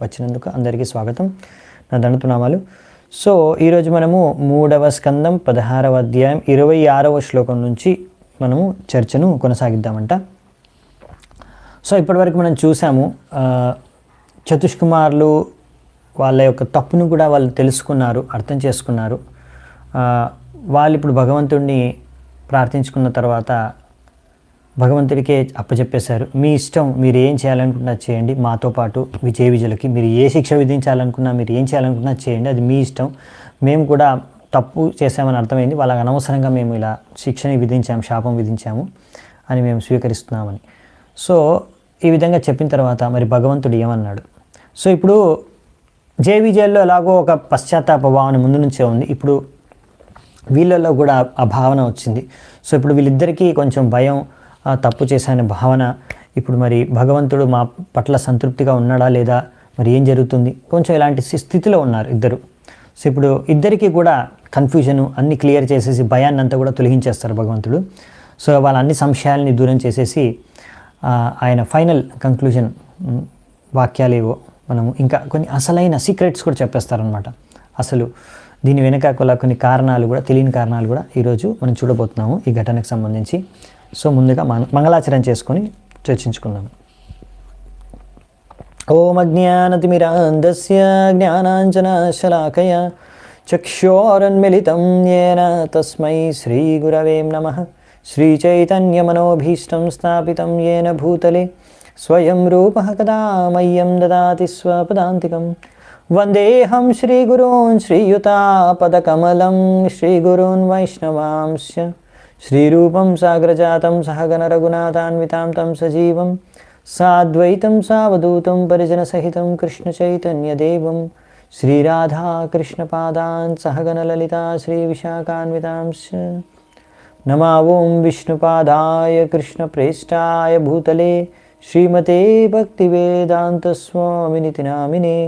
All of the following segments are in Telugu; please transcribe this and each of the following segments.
వచ్చినందుకు అందరికీ స్వాగతం, నా దండతునామాలు. సో ఈరోజు మనము 3వ స్కందం 16వ అధ్యాయం 26వ శ్లోకం నుంచి మనము చర్చను కొనసాగిద్దామంట. సో ఇప్పటివరకు మనం చూసాము, చతుష్కుమారులు వాళ్ళ యొక్క తప్పును కూడా వాళ్ళు తెలుసుకున్నారు, అర్థం చేసుకున్నారు. వాళ్ళు ఇప్పుడు భగవంతుడిని ప్రార్థించుకున్న తర్వాత భగవంతుడికే అప్పచెప్పేశారు. మీ ఇష్టం, మీరు ఏం చేయాలనుకున్నా చేయండి, మాతో పాటు విజయులకి మీరు ఏ శిక్ష విధించాలనుకున్నా, మీరు ఏం చేయాలనుకున్నా చేయండి, అది మీ ఇష్టం. మేము కూడా తప్పు చేసామని అర్థమైంది, వాళ్ళకి అనవసరంగా మేము ఇలా శిక్షని విధించాము, శాపం విధించాము అని మేము స్వీకరిస్తున్నామని. సో ఈ విధంగా చెప్పిన తర్వాత మరి భగవంతుడు ఏమన్నాడు? సో ఇప్పుడు విజయుల్లో ఎలాగో ఒక పశ్చాత్తాప భావన ముందు నుంచే ఉంది, ఇప్పుడు వీళ్ళల్లో కూడా ఆ భావన వచ్చింది. సో ఇప్పుడు వీళ్ళిద్దరికీ కొంచెం భయం, తప్పు చేశానే భావన. ఇప్పుడు మరి భగవంతుడు మా పట్ల సంతృప్తిగా ఉన్నాడా లేదా, మరి ఏం జరుగుతుంది, కొంచెం ఇలాంటి స్థితిలో ఉన్నారు ఇద్దరు. సో ఇప్పుడు ఇద్దరికీ కూడా కన్ఫ్యూజను అన్ని క్లియర్ చేసేసి భయాన్ని అంతా కూడా తొలగించేస్తారు భగవంతుడు. సో వాళ్ళ అన్ని సంశయాలని దూరం చేసేసి ఆయన ఫైనల్ కంక్లూజన్ వాక్యాలేవో మనము ఇంకా కొన్ని అసలైన సీక్రెట్స్ కూడా చెప్పేస్తారనమాట. అసలు దీని వెనక కొన్ని కారణాలు కూడా, తెలియని కారణాలు కూడా ఈరోజు మనం చూడబోతున్నాము ఈ ఘటనకు సంబంధించి. సో ముందుగా మంగళాచరణ చేసుకొని చర్చించుకుందాము. ఓం అజ్ఞానతిమిరాంధస్య జ్ఞానాంజనశలాకయ చక్షోరన్మిళితం యేన తస్మై శ్రీగురవే నమః. శ్రీచైతన్యమనోభీష్టం స్థాపితం యేన భూతలే స్వయం రూపః కదా మह्यं దదాతి స్వపదాంతికం. వందేహం శ్రీగురూన్ శ్రీయుతాపదకమలం శ్రీగురూన్ వైష్ణవాంశ్చ శ్రీరూపం సాగ్రజాతం సహగణ రఘునాథాన్వితాం తం సజీవం సాద్వైతం సావధూతం పరిజనసహితం కృష్ణచైతన్యదేవం శ్రీరాధాకృష్ణపాదాన్ సహగణ లలితా శ్రీవిశాఖాన్వితాంశ్చ. నమో ఓం విష్ణుపాదాయ కృష్ణప్రేష్టాయ భూతలే శ్రీమతే భక్తివేదాంతస్వామినితి నామినే.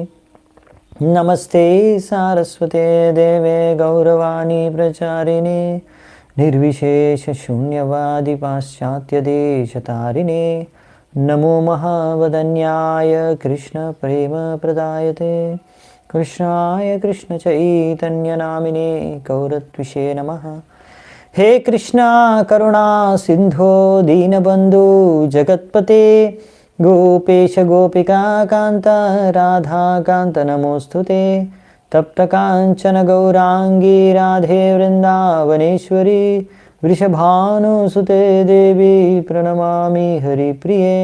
నమస్తే సారస్వతే దేవే గౌరవాణి ప్రచారిణే నిర్విశేష శూన్యవాది పాశ్చాత్యదేశతారిణే. నమో మహావదన్యాయ కృష్ణ ప్రేమ ప్రదాయతే కృష్ణాయ కృష్ణ చైతన్య నామినే గౌరత్విషే నమః. హే కృష్ణ కరుణా సింధో దీనబంధు జగత్పతే గోపేశ గోపికా కాంత రాధాకాంత నమోస్తుతే. తప్త కాంచన గౌరాంగీ రాధే వృందావనేశ్వరి వృషభానుసుతే దేవి ప్రణమామి హరిప్రియే.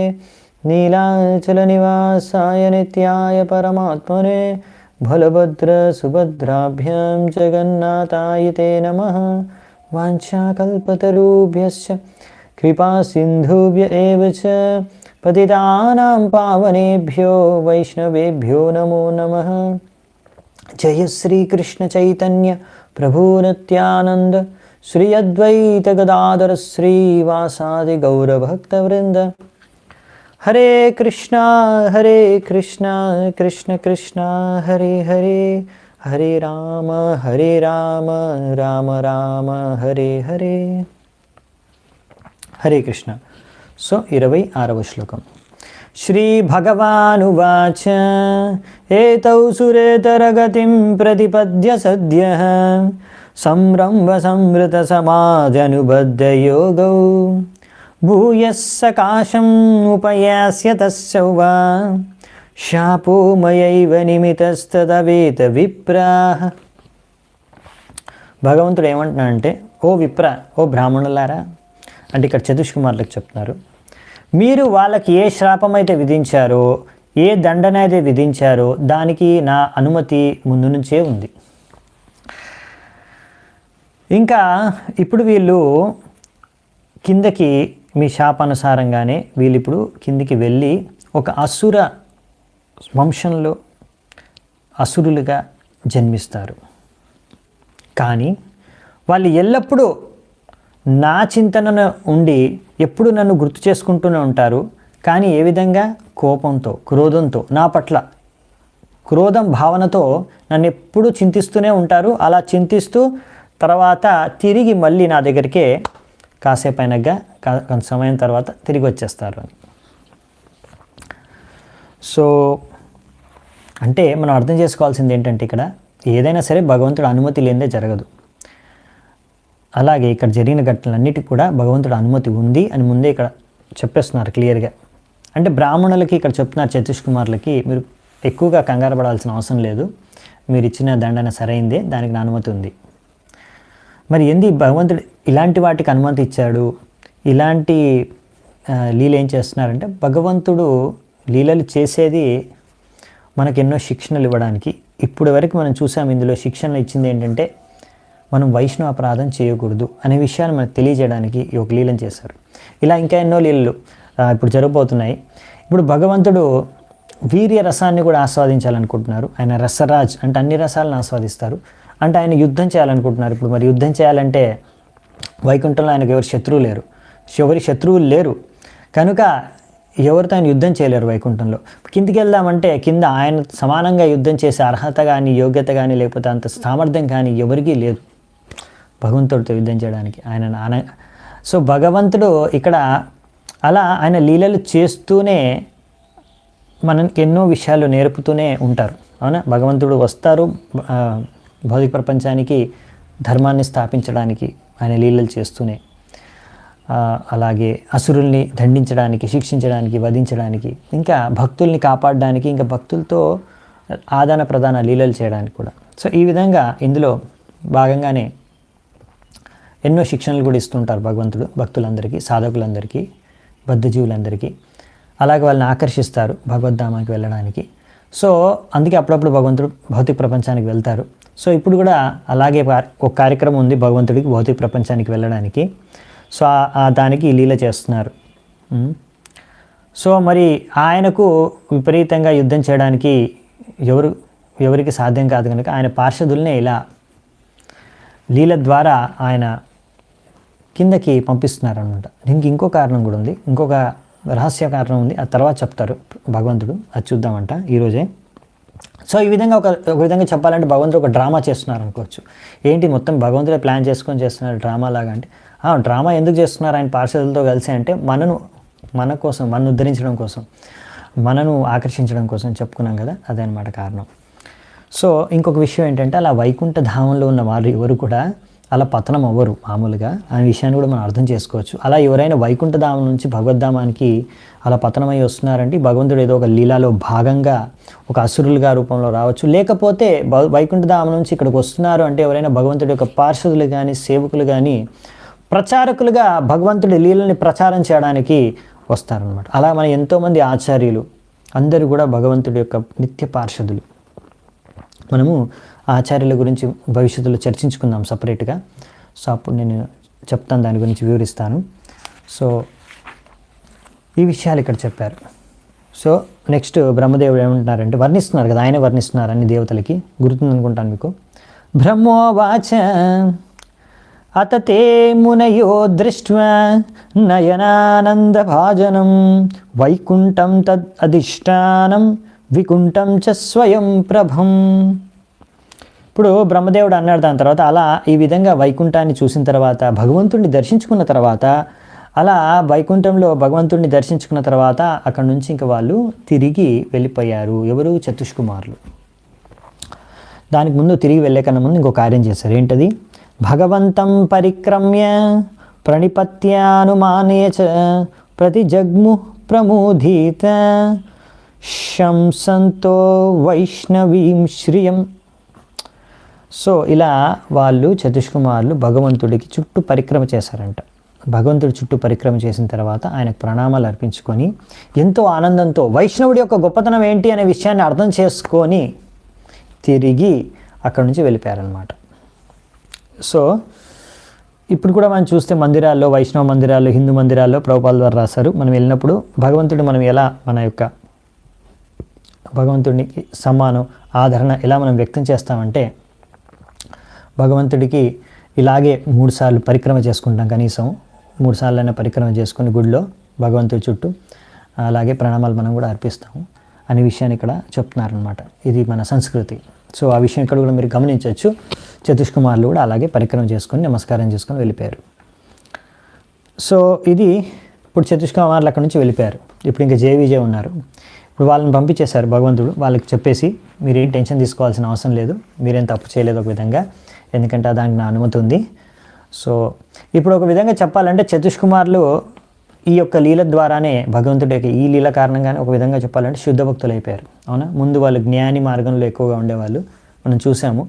నీలాచల నివాసాయ నిత్యాయ పరమాత్మనే బలభద్ర సుభద్రాభ్యాం జగన్నాథాయ తే నమః. వాంఛాకల్పతరుభ్యశ్చ కృపా సింధుభ్య ఏవ చ పతితానాం పావనేభ్యో వైష్ణవేభ్యో నమో నమః. జయ శ్రీకృష్ణ చైతన్య ప్రభు నిత్యానంద శ్రీ అద్వైత గదాధర శ్రీవాసాది గౌరభక్తవృంద. హరే కృష్ణ కృష్ణ కృష్ణ హరే హరే, హరే రామ రామ రామ హరే హరే. హరే కృష్ణ. సో 26వ శ్లోకం. శ్రీ భగవానువాచ ఏతౌ సురేతరగతిం ప్రతిపద్య సద్యః సంరంభ సంవృత సమాజనుబద్ధయోగౌ భూయః సకాశం ఉపయాస్య తస్సౌవా శాపో మయైవ నిమితస్తదవేత విప్రాః. భగవంతుడు ఏమంటున్నాడంటే, ఓ విప్ర, ఓ బ్రాహ్మణులారా, అంటే ఇక్కడ చతుష్కుమారులకు చెప్తున్నారు, మీరు వాళ్ళకి ఏ శాపం అయితే విధించారో, ఏ దండన అయితే విధించారో దానికి నా అనుమతి ముందు నుంచే ఉంది. ఇంకా ఇప్పుడు వీళ్ళు కిందకి, మీ శాపానుసారంగానే వీళ్ళు ఇప్పుడు కిందికి వెళ్ళి ఒక అసుర వంశంలో అసురులుగా జన్మిస్తారు. కానీ వాళ్ళు ఎల్లప్పుడూ నా చింతనను ఉండి ఎప్పుడు నన్ను గుర్తు చేసుకుంటూనే ఉంటారు. కానీ ఏ విధంగా? కోపంతో, క్రోధంతో, నా పట్ల క్రోధం భావనతో నన్ను ఎప్పుడూ చింతిస్తూనే ఉంటారు. అలా చింతిస్తూ తర్వాత తిరిగి మళ్ళీ నా దగ్గరికే కాసేపు అయినగా కొంత సమయం తర్వాత తిరిగి వచ్చేస్తారు అని. సో అంటే మనం అర్థం చేసుకోవాల్సింది ఏంటంటే ఇక్కడ ఏదైనా సరే భగవంతుడు అనుమతి లేనిదే జరగదు. అలాగే ఇక్కడ జరిగిన ఘటనలన్నిటికీ కూడా భగవంతుడు అనుమతి ఉంది అని ముందే ఇక్కడ చెప్పేస్తున్నారు క్లియర్గా. అంటే బ్రాహ్మణులకి ఇక్కడ చెప్తున్నారు, చతుష్కుమారులకి మీరు ఎక్కువగా కంగారు పడాల్సిన అవసరం లేదు, మీరు ఇచ్చిన దండన సరైందే, దానికి నా అనుమతి ఉంది. మరి ఏంది భగవంతుడు ఇలాంటి వాటికి అనుమతి ఇచ్చాడు, ఇలాంటి లీల ఏం చేస్తున్నారంటే భగవంతుడు లీలలు చేసేది మనకు ఎన్నో శిక్షణలు ఇవ్వడానికి. ఇప్పుడు వరకు మనం చూసాం, ఇందులో శిక్షణలు ఇచ్చింది ఏంటంటే మనం వైష్ణవ అపరాధం చేయకూడదు అనే విషయాన్ని మనకు తెలియజేయడానికి ఈ ఒక లీలను చేశారు. ఇలా ఇంకా ఎన్నో లీలలు ఇప్పుడు జరగబోతున్నాయి. ఇప్పుడు భగవంతుడు వీర్య రసాన్ని కూడా ఆస్వాదించాలనుకుంటున్నారు. ఆయన రసరాజ్ అంటే అన్ని రసాలను ఆస్వాదిస్తారు. అంటే ఆయన యుద్ధం చేయాలనుకుంటున్నారు. ఇప్పుడు మరి యుద్ధం చేయాలంటే వైకుంఠంలో ఆయనకు ఎవరు శత్రువులు లేరు కనుక ఎవరితో ఆయన యుద్ధం చేయలేరు వైకుంఠంలో. కిందికి వెళ్దామంటే కింద ఆయన సమానంగా యుద్ధం చేసే అర్హత కానీ యోగ్యత కానీ లేకపోతే అంత సామర్థ్యం కానీ ఎవరికీ లేదు భగవంతుడితో యుద్ధం చేయడానికి. సో భగవంతుడు ఇక్కడ అలా ఆయన లీలలు చేస్తూనే మనకి ఎన్నో విషయాలు నేర్పుతూనే ఉంటారు. అవునా, భగవంతుడు వస్తారు భౌతిక ప్రపంచానికి ధర్మాన్ని స్థాపించడానికి ఆయన లీలలు చేస్తూనే, అలాగే అసురుల్ని దండించడానికి, శిక్షించడానికి, వధించడానికి, ఇంకా భక్తుల్ని కాపాడడానికి, ఇంకా భక్తులతో ఆదాన ప్రదాన లీలలు చేయడానికి కూడా. సో ఈ విధంగా ఇందులో భాగంగానే ఎన్నో శిక్షణలు కూడా ఇస్తుంటారు భగవంతుడు భక్తులందరికీ, సాధకులందరికీ, బద్ధజీవులందరికీ. అలాగే వాళ్ళని ఆకర్షిస్తారు భగవద్ధామానికి వెళ్ళడానికి. సో అందుకే అప్పుడప్పుడు భగవంతుడు భౌతిక ప్రపంచానికి వెళ్తారు. సో ఇప్పుడు కూడా అలాగే ఒక కార్యక్రమం ఉంది భగవంతుడికి భౌతిక ప్రపంచానికి వెళ్ళడానికి. సో దానికి లీల చేస్తున్నారు. సో మరి ఆయనకు విపరీతంగా యుద్ధం చేయడానికి ఎవరికి సాధ్యం కాదు కనుక ఆయన పార్షదుల్నే ఇలా లీల ద్వారా ఆయన కిందకి పంపిస్తున్నారు అనమాట. దీనికి ఇంకో కారణం కూడా ఉంది, ఇంకొక రహస్య కారణం ఉంది, ఆ తర్వాత చెప్తారు భగవంతుడు. అది చూద్దామంట ఈరోజే. సో ఈ విధంగా ఒక విధంగా చెప్పాలంటే భగవంతుడు ఒక డ్రామా చేస్తున్నారు అనుకోవచ్చు. ఏంటి మొత్తం భగవంతుడే ప్లాన్ చేసుకొని చేస్తున్నారు డ్రామా లాగా అంటే, డ్రామా ఎందుకు చేస్తున్నారు ఆయన పార్షదులతో కలిసి అంటే మన కోసం, మనను ఉద్ధరించడం కోసం, మనను ఆకర్షించడం కోసం చెప్పుకున్నాం కదా, అదే అనమాట కారణం. సో ఇంకొక విషయం ఏంటంటే అలా వైకుంఠ ధామంలో ఉన్న వారు ఎవరు కూడా అలా పతనం అవ్వరు మామూలుగా అనే విషయాన్ని కూడా మనం అర్థం చేసుకోవచ్చు. అలా ఎవరైనా వైకుంఠ ధామం నుంచి భగవద్ధామానికి అలా పతనమై వస్తున్నారంటే భగవంతుడు ఏదో ఒక లీలాలో భాగంగా ఒక అసురులుగా రూపంలో రావచ్చు, లేకపోతే వైకుంఠ ధామం నుంచి ఇక్కడికి వస్తున్నారు అంటే ఎవరైనా భగవంతుడి యొక్క పార్షదులు కానీ సేవకులు కానీ ప్రచారకులుగా భగవంతుడి లీలని ప్రచారం చేయడానికి వస్తారనమాట. అలా మన ఎంతోమంది ఆచార్యులు అందరూ కూడా భగవంతుడి యొక్క నిత్య పార్షదులు. మనము ఆచార్యుల గురించి భవిష్యత్తులో చర్చించుకుందాం సపరేట్గా. సో అప్పుడు నేను చెప్తాను, దాని గురించి వివరిస్తాను. సో ఈ విషయాలు ఇక్కడ చెప్పారు. సో నెక్స్ట్ బ్రహ్మదేవుడు ఏమంటున్నారంటే వర్ణిస్తున్నారు కదా, ఆయనే వర్ణిస్తున్నారు అన్ని దేవతలకి, గుర్తుందనుకుంటాను మీకు. బ్రహ్మోవాచ అతతే మునయో దృష్ట్వా నయనానందభాజనం వైకుంఠం తద్ అధిష్టానం వికుంఠం చ స్వయం ప్రభం. ఇప్పుడు బ్రహ్మదేవుడు అన్నాడు దాని తర్వాత, అలా ఈ విధంగా వైకుంఠాన్ని చూసిన తర్వాత భగవంతుడిని దర్శించుకున్న తర్వాత, అలా వైకుంఠంలో భగవంతుడిని దర్శించుకున్న తర్వాత అక్కడి నుంచి ఇంకా వాళ్ళు తిరిగి వెళ్ళిపోయారు. ఎవరు? చతుష్కుమారులు. దానికి ముందు తిరిగి వెళ్ళే కన్నా ముందు ఇంకో కార్యం చేశారు. ఏంటది? భగవంతం పరిక్రమ్య ప్రణిపత్యానుమానయ చ ప్రతిజగ్ము ప్రమోదీత శంసంతో వైష్ణవీం శ్రియం. సో ఇలా వాళ్ళు చతుష్కుమారులు భగవంతుడికి చుట్టూ పరిక్రమ చేశారంట. భగవంతుడి చుట్టూ పరిక్రమ చేసిన తర్వాత ఆయనకు ప్రణామాలు అర్పించుకొని ఎంతో ఆనందంతో వైష్ణవుడి యొక్క గొప్పతనం ఏంటి అనే విషయాన్ని అర్థం చేసుకొని తిరిగి అక్కడి నుంచి వెళ్ళిపోయారనమాట. సో ఇప్పుడు కూడా మనం చూస్తే మందిరాల్లో, వైష్ణవ మందిరాల్లో, హిందూ మందిరాల్లో ప్రభుపాదుల ద్వారా రాశారు. మనం వెళ్ళినప్పుడు భగవంతుడు మనం ఎలా మన యొక్క భగవంతుడికి సమ్మానం, ఆదరణ ఎలా మనం వ్యక్తం చేస్తామంటే భగవంతుడికి ఇలాగే 3 సార్లు పరిక్రమ చేసుకుంటాం, కనీసం 3 సార్లైనా పరిక్రమ చేసుకుని గుడిలో భగవంతుడి చుట్టూ అలాగే ప్రణామాలు మనం కూడా అర్పిస్తాము అనే విషయాన్ని ఇక్కడ చెప్తున్నారనమాట. ఇది మన సంస్కృతి. సో ఆ విషయం ఇక్కడ కూడా మీరు గమనించవచ్చు. చతుష్కుమారులు కూడా అలాగే పరిక్రమ చేసుకొని నమస్కారం చేసుకొని వెళ్ళిపోయారు. సో ఇది ఇప్పుడు చతుష్కుమారులు అక్కడి నుంచి వెళ్ళిపోయారు. ఇప్పుడు ఇంకా జయ విజయ్ ఉన్నారు. ఇప్పుడు వాళ్ళని పంపించేశారు భగవంతుడు. వాళ్ళకి చెప్పేసి మీరేం టెన్షన్ తీసుకోవాల్సిన అవసరం లేదు, మీరేం తప్పు చేయలేదు ఒక విధంగా, ఎందుకంటే దానికి నా అనుమతి ఉంది. సో ఇప్పుడు ఒక విధంగా చెప్పాలంటే చతుష్కుమారులు ఈ యొక్క లీల ద్వారానే భగవంతుడి యొక్క ఈ లీల కారణంగానే ఒక విధంగా చెప్పాలంటే శుద్ధ భక్తులు అయిపోయారు. అవునా, ముందు వాళ్ళు జ్ఞాని మార్గంలో ఎక్కువగా ఉండేవాళ్ళు, మనం చూసాము.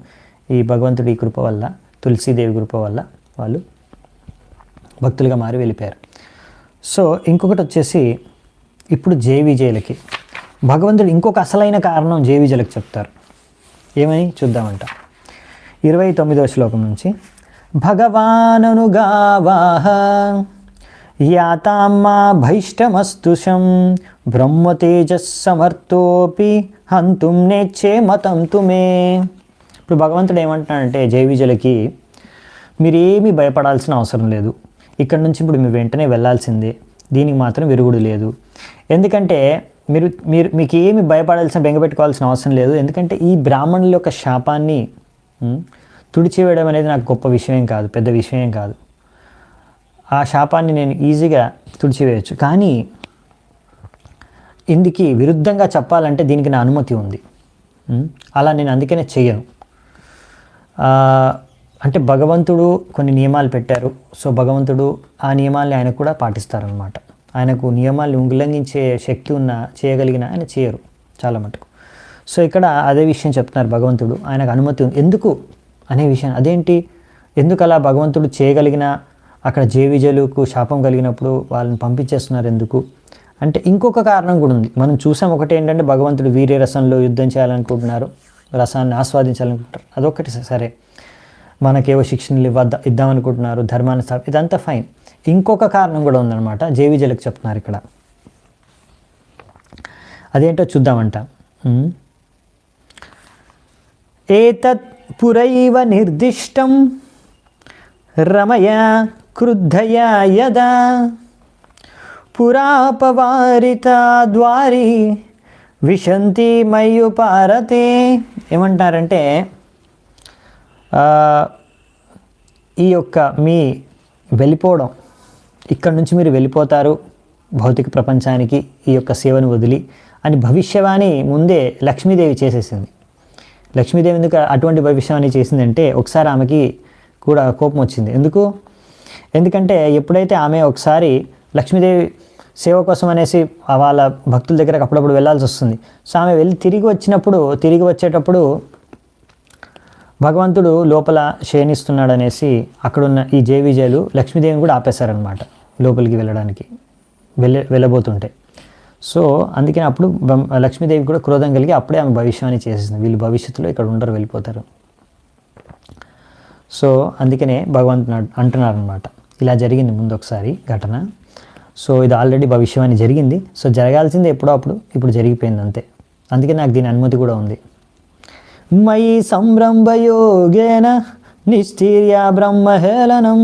ఈ భగవంతుడి కృప వల్ల, తులసీదేవి కృప వల్ల వాళ్ళు భక్తులుగా మారి వెళ్ళిపోయారు. సో ఇంకొకటి వచ్చేసి ఇప్పుడు జయ విజయులకి భగవంతుడు ఇంకొక అసలైన కారణం జయ విజయులకు చెప్తారు. ఏమని చూద్దామంట. 29వ శ్లోకం నుంచి భగవాననుగావాహ యాతామ్మా భైష్టమస్తుషం బ్రహ్మతేజస్సమర్థోపి హంతుం నేచ్చే మతం తుమే. ఇప్పుడు భగవంతుడు ఏమంటున్నాడంటే జయ విజయులకి, మీరేమీ భయపడాల్సిన అవసరం లేదు, ఇక్కడ నుంచి ఇప్పుడు మీరు వెంటనే వెళ్ళాల్సిందే, దీనికి మాత్రం విరుగుడు లేదు. ఎందుకంటే మీకు ఏమి భయపడాల్సిన, బెంగపెట్టుకోవాల్సిన అవసరం లేదు. ఎందుకంటే ఈ బ్రాహ్మణుల యొక్క శాపాన్ని తుడిచివేయడం అనేది నాకు గొప్ప విషయం కాదు, పెద్ద విషయం కాదు. ఆ శాపాన్ని నేను ఈజీగా తుడిచివేయచ్చు. కానీ ఇందుకు విరుద్ధంగా చెప్పాలంటే దీనికి నా అనుమతి ఉంది, అలా నేను అందుకనే చెయ్యను. అంటే భగవంతుడు కొన్ని నియమాలు పెట్టారు. సో భగవంతుడు ఆ నియమాల్ని ఆయన కూడా పాటిస్తారనమాట. ఆయనకు నియమాల్ని ఉల్లంఘించే శక్తి ఉన్న చేయగలిగిన ఆయన చేయరు చాలా మటుకు. సో ఇక్కడ అదే విషయం చెప్తున్నారు భగవంతుడు, ఆయనకు అనుమతి ఉంది ఎందుకు అనే విషయం. అదేంటి, ఎందుకు అలా భగవంతుడు చేయగలిగిన అక్కడ జయ విజయులకు శాపం కలిగినప్పుడు వాళ్ళని పంపించేస్తున్నారు ఎందుకు అంటే ఇంకొక కారణం కూడా ఉంది. మనం చూసాం, ఒకటి ఏంటంటే భగవంతుడు వీర్య రసంలో యుద్ధం చేయాలనుకుంటున్నారు, రసాన్ని ఆస్వాదించాలనుకుంటారు, అదొకటి సరే. మనకేవో శిక్షణలు ఇద్దామనుకుంటున్నారు, ధర్మాన్ని ఇదంతా ఫైన్. ఇంకొక కారణం కూడా ఉందన్నమాట, జయ విజయులకు చెప్తున్నారు ఇక్కడ. అదేంటో చూద్దామంట. ఏతత్ పురైవ నిర్దిష్టం రమయా క్రుద్ధయా యదా పురాపవారిత ద్వారి విశంతి మయుపారతే. ఏమంటారంటే ఈ యొక్క మీ వెళ్ళిపోవడం, ఇక్కడ నుంచి మీరు వెళ్ళిపోతారు భౌతిక ప్రపంచానికి ఈ యొక్క సేవను వదిలి అని భవిష్యవాణి ముందే లక్ష్మీదేవి చేసేసింది. లక్ష్మీదేవి ఎందుకు అటువంటి భవిష్యవాణి చేసిందంటే ఒకసారి ఆమెకి కూడా కోపం వచ్చింది. ఎందుకంటే ఎప్పుడైతే ఆమె ఒకసారి లక్ష్మీదేవి సేవ కోసం అనేసి వాళ్ళ భక్తుల దగ్గరకు అప్పుడప్పుడు వెళ్ళాల్సి వస్తుంది. సో ఆమె తిరిగి వచ్చేటప్పుడు భగవంతుడు లోపల శయనిస్తున్నాడు అనేసి అక్కడున్న ఈ జయ విజయులు లక్ష్మీదేవిని కూడా ఆపేశారనమాట లోపలికి వెళ్ళబోతుంటే. సో అందుకని అప్పుడు లక్ష్మీదేవి కూడా క్రోధం కలిగి అప్పుడే ఆమె భవిష్యవాణి చేసేసింది, వీళ్ళు భవిష్యత్తులో ఇక్కడ ఉండరు, వెళ్ళిపోతారు. సో అందుకనే భగవంతుడు అంటున్నారనమాట, ఇలా జరిగింది ముందు ఒకసారి ఘటన. సో ఇది ఆల్రెడీ భవిష్యవాణి జరిగింది. సో జరగాల్సిందే ఎప్పుడో అప్పుడు, ఇప్పుడు జరిగిపోయింది అంతే. అందుకే నాకు దీని అనుమతి కూడా ఉంది. మయి సంరంభయోగేన నిస్థిర్య బ్రహ్మహేళనం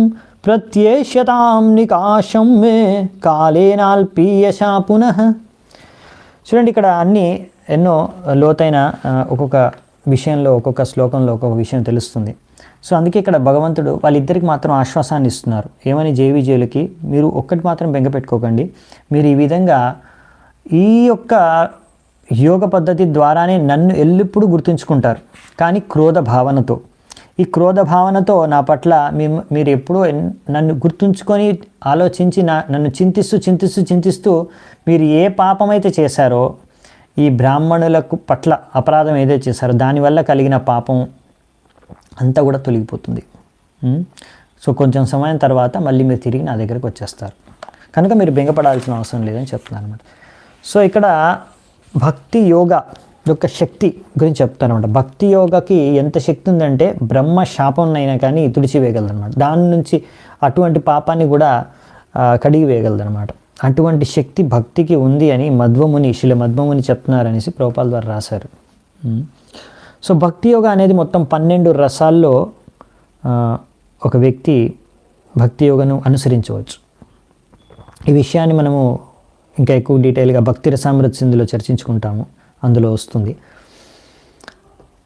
ప్రత్యేష్యతాం నికాశం మే కాలేనాల్పీయశా పునః. చూడండి, ఇక్కడ ఎన్నో లోతైన ఒక్కొక్క విషయంలో, ఒక్కొక్క శ్లోకంలో ఒక్కొక్క విషయం తెలుస్తుంది. సో అందుకే ఇక్కడ భగవంతుడు వాళ్ళిద్దరికి మాత్రం ఆశ్వాసాన్ని ఇస్తున్నారు. ఏమని, జయ విజయులకి మీరు ఒక్కటి మాత్రం బెంగ పెట్టుకోకండి, మీరు ఈ విధంగా ఈ యొక్క యోగ పద్ధతి ద్వారానే నన్ను ఎల్లప్పుడూ గుర్తుంచుకుంటారు, కానీ క్రోధ భావనతో. ఈ క్రోధ భావనతో నా పట్ల మీరు ఎప్పుడూ నన్ను గుర్తుంచుకొని ఆలోచించి నన్ను చింతిస్తూ మీరు ఏ పాపమైతే చేశారో, ఈ బ్రాహ్మణులకు పట్ల అపరాధం ఏదైతే చేశారో దానివల్ల కలిగిన పాపం అంతా కూడా తొలగిపోతుంది. సో కొంచెం సమయం తర్వాత మళ్ళీ మీరు తిరిగి నా దగ్గరకు వచ్చేస్తారు, కనుక మీరు బెంగపడాల్సిన అవసరం లేదని చెప్తున్నారు అనమాట. సో ఇక్కడ భక్తి యోగ యొక్క శక్తి గురించి చెప్తారనమాట. భక్తి యోగకి ఎంత శక్తి ఉందంటే బ్రహ్మ శాపంనైనా కానీ తుడిచివేయగలదనమాట, దాని నుంచి అటువంటి పాపాన్ని కూడా కడిగి వేయగలదనమాట. అటువంటి శక్తి భక్తికి ఉంది అని శిల మధ్వముని చెప్తున్నారనేసి ప్రభుపాల ద్వారా రాశారు. సో భక్తి యోగ అనేది మొత్తం 12 రసాల్లో ఒక వ్యక్తి భక్తి యోగను అనుసరించవచ్చు. ఈ విషయాన్ని మనము ఇంకా ఎక్కువ డీటెయిల్గా భక్తి రసామృత సింధులో చర్చించుకుంటాము, అందులో వస్తుంది.